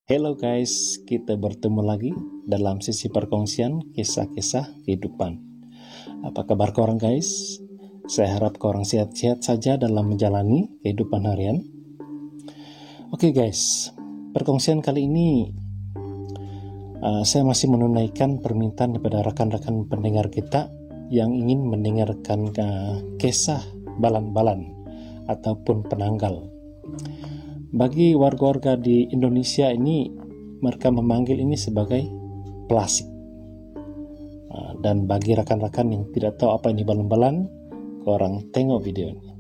Hello guys, kita bertemu lagi dalam sesi perkongsian kisah-kisah kehidupan. Apa kabar korang guys? Saya harap korang sehat-sehat saja dalam menjalani kehidupan harian. Oke guys, perkongsian kali ini saya masih menunaikan permintaan daripada rekan-rekan pendengar kita yang ingin mendengarkan kisah balan-balan ataupun penanggal. Bagi warga-warga di Indonesia ini, mereka memanggil ini sebagai pelasik. Dan bagi rekan-rekan yang tidak tahu apa ini balan-balan, korang tengok video ini.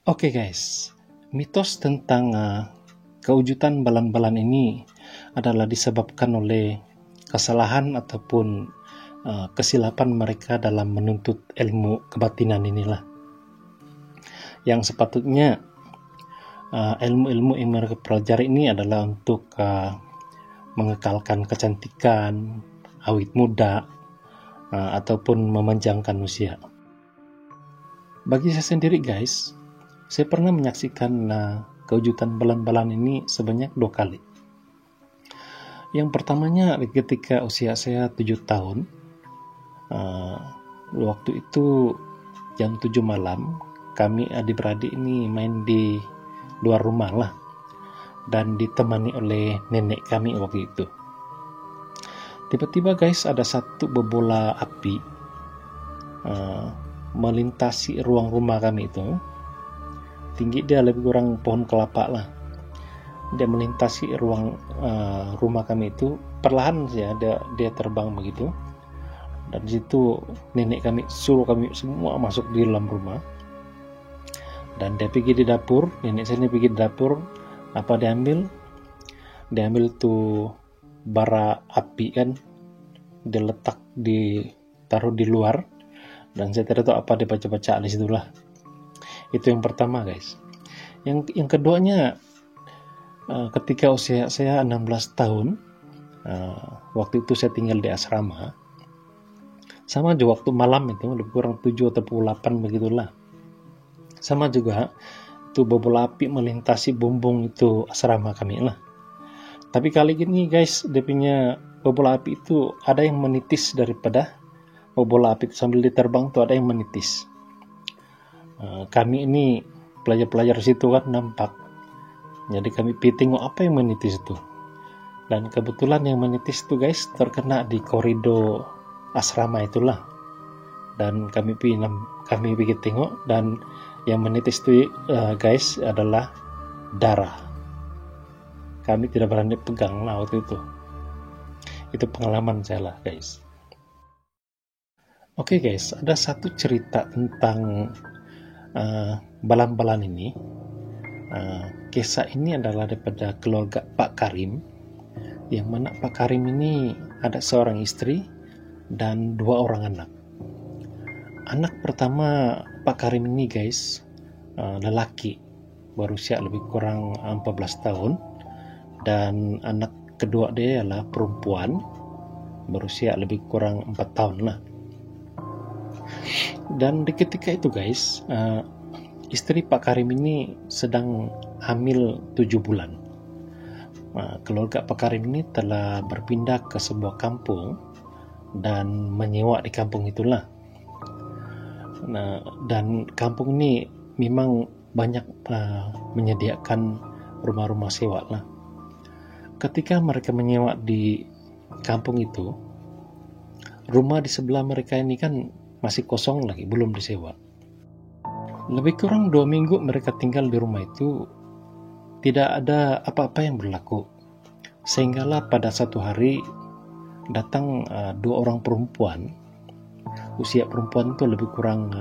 Oke guys, mitos tentang kewujudan balan-balan ini adalah disebabkan oleh kesalahan ataupun kesilapan mereka dalam menuntut ilmu kebatinan inilah. Yang sepatutnya ilmu-ilmu yang mereka pelajari ini adalah untuk mengekalkan kecantikan, awet muda, ataupun memanjangkan usia. Bagi saya sendiri guys, saya pernah menyaksikan kewujudan balan-balan ini sebanyak 2 kali. Yang pertamanya ketika usia saya 7 tahun. Waktu itu jam 7 malam, kami adik-beradik ini main di luar rumah lah, dan ditemani oleh nenek kami waktu itu. Tiba-tiba guys, ada satu bola api melintasi ruang rumah kami itu. Tinggi dia lebih kurang pohon kelapa lah. Dia melintasi ruang rumah kami itu, perlahan saja dia terbang begitu. Dan di situ nenek kami suruh kami semua masuk di dalam rumah. Dan dia pergi di dapur, nenek saya ini pergi di dapur. Apa dia ambil? Dia ambil tuh bara api kan, dia letak taruh di luar. Dan saya tidak tahu apa dia baca-baca di situlah. Itu yang pertama guys. Yang keduanya, ketika usia saya 16 tahun, waktu itu saya tinggal di asrama. Sama juga waktu malam itu, lebih kurang 7 atau 8 begitulah. Sama juga, itu bola api melintasi bumbung itu asrama kami lah. Tapi kali ini guys, dia punya bola api itu ada yang menitis daripada bola api itu sambil diterbang tuh ada yang menitis. Kami ini pelajar-pelajar situ kan nampak. Jadi kami tengok apa yang menitis itu. Dan kebetulan yang menitis itu guys terkena di koridor asrama itulah. Dan kami pergi tengok, dan yang menitis itu guys adalah darah. Kami tidak berani pegang lah waktu itu. Itu pengalaman saya lah guys. Oke guys, ada satu cerita tentang balan-balan ini. Kisah ini adalah daripada keluarga Pak Karim, yang mana Pak Karim ini ada seorang istri dan 2 orang anak. Anak pertama Pak Karim ini guys, lelaki, berusia lebih kurang 14 tahun, dan anak kedua dia adalah perempuan, berusia lebih kurang 4 tahun lah. Dan di ketika itu guys, istri Pak Karim ini sedang hamil 7 bulan. Keluarga Pak Karim ini telah berpindah ke sebuah kampung dan menyewa di kampung itulah. Dan kampung ini memang banyak menyediakan rumah-rumah sewa lah. Ketika mereka menyewa di kampung itu, rumah di sebelah mereka ini kan masih kosong lagi, belum disewa. Lebih kurang 2 minggu mereka tinggal di rumah itu, tidak ada apa-apa yang berlaku. Sehinggalah pada satu hari datang 2 orang perempuan. Usia perempuan itu lebih kurang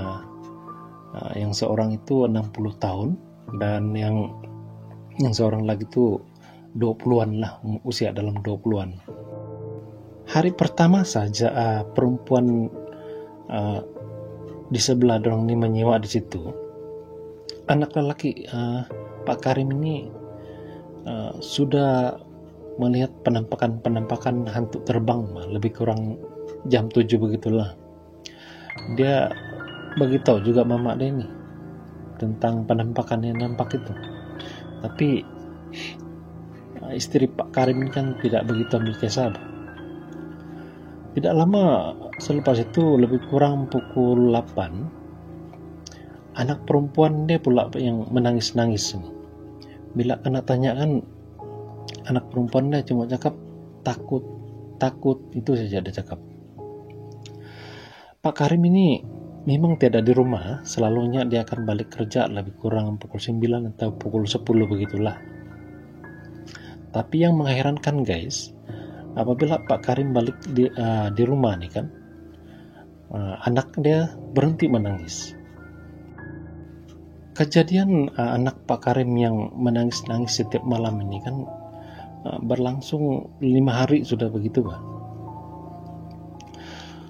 yang seorang itu 60 tahun dan yang seorang lagi itu 20-an lah, usia dalam 20-an. Hari pertama saja perempuan di sebelah dorong ini menyewa di situ. Anak lelaki Pak Karim ini sudah melihat penampakan hantu terbang, lebih kurang jam 7 begitulah. Dia beritahu juga mama dia ini tentang penampakan yang nampak itu. Tapi istri Pak Karim ini kan tidak begitu ambil kisah. Tidak lama selepas itu, lebih kurang pukul 8, anak perempuan dia pula yang menangis-nangis. Bila kena tanyakan, anak perempuan dia cuma cakap takut, itu saja dia cakap. Pak Karim ini memang tidak di rumah, selalunya dia akan balik kerja lebih kurang pukul 9 atau pukul 10 begitulah. Tapi yang mengherankan guys, apabila Pak Karim balik di rumah nih kan, anak dia berhenti menangis. Kejadian anak Pak Karim yang menangis-nangis setiap malam ini kan berlangsung 5 hari sudah begitu Pak.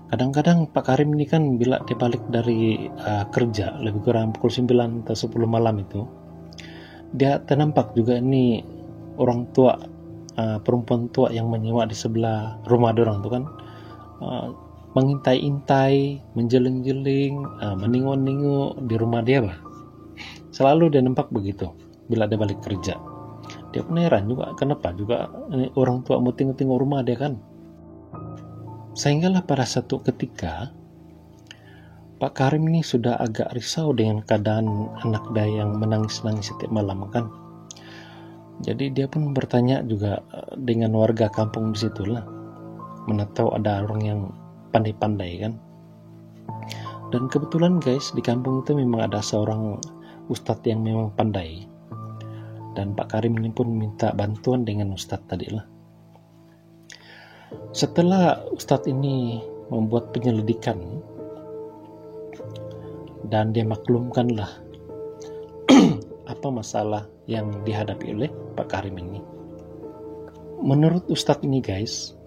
Kadang-kadang Pak Karim ini kan bila dia balik dari kerja lebih kurang pukul 9 atau 10 malam itu, dia ternampak juga ini orang tua, perempuan tua yang menyewa di sebelah rumah dorang tuh kan, mengintai-intai, menjeling-jeling, menengok-nengok di rumah dia Pak. Selalu dia nampak begitu bila dia balik kerja. Dia pun heran juga kenapa juga orang tua mau tengok-tengok rumah dia kan. Sehinggalah pada satu ketika Pak Karim ini sudah agak risau dengan keadaan anak dia yang menangis-nangis setiap malam kan. Jadi dia pun bertanya juga dengan warga kampung di situlah, mana tahu ada orang yang pandai-pandai kan. Dan kebetulan guys, di kampung itu memang ada seorang ustadz yang memang pandai. Dan Pak Karim ini pun minta bantuan dengan ustadz tadi lah. Setelah ustadz ini membuat penyelidikan dan dia maklumkanlah apa masalah yang dihadapi oleh Pak Karim ini. Menurut ustadz ini guys,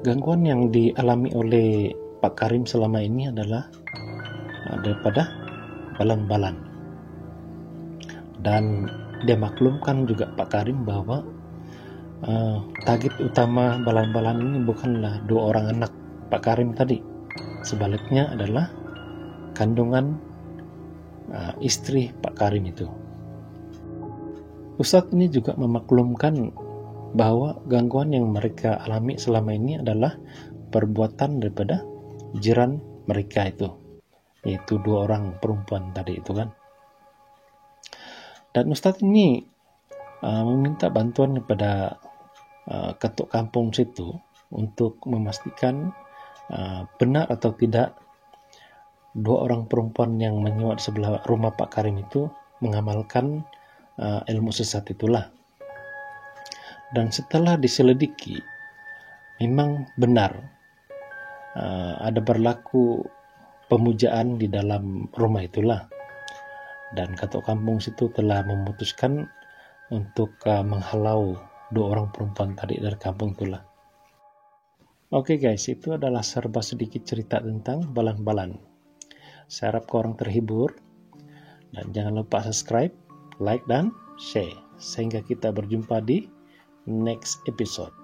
gangguan yang dialami oleh Pak Karim selama ini adalah daripada balan-balan. Dan dia maklumkan juga Pak Karim bahwa target utama balan-balan ini bukanlah 2 orang anak Pak Karim tadi. Sebaliknya adalah kandungan istri Pak Karim itu. Ustadz ini juga memaklumkan bahwa gangguan yang mereka alami selama ini adalah perbuatan daripada jiran mereka itu, yaitu 2 orang perempuan tadi itu kan. Dan Ustadz ini meminta bantuan kepada ketuk kampung situ untuk memastikan benar atau tidak 2 orang perempuan yang menyewa di sebelah rumah Pak Karim itu mengamalkan ilmu sesat itulah. Dan setelah diselidiki, memang benar ada berlaku pemujaan di dalam rumah itulah. Dan ketuk kampung situ telah memutuskan untuk menghalau 2 orang perempuan tadi dari kampung itulah. Oke guys, itu adalah serba sedikit cerita tentang balan-balan. Saya harap korang terhibur, dan jangan lupa subscribe, like, dan share, sehingga kita berjumpa di next episode.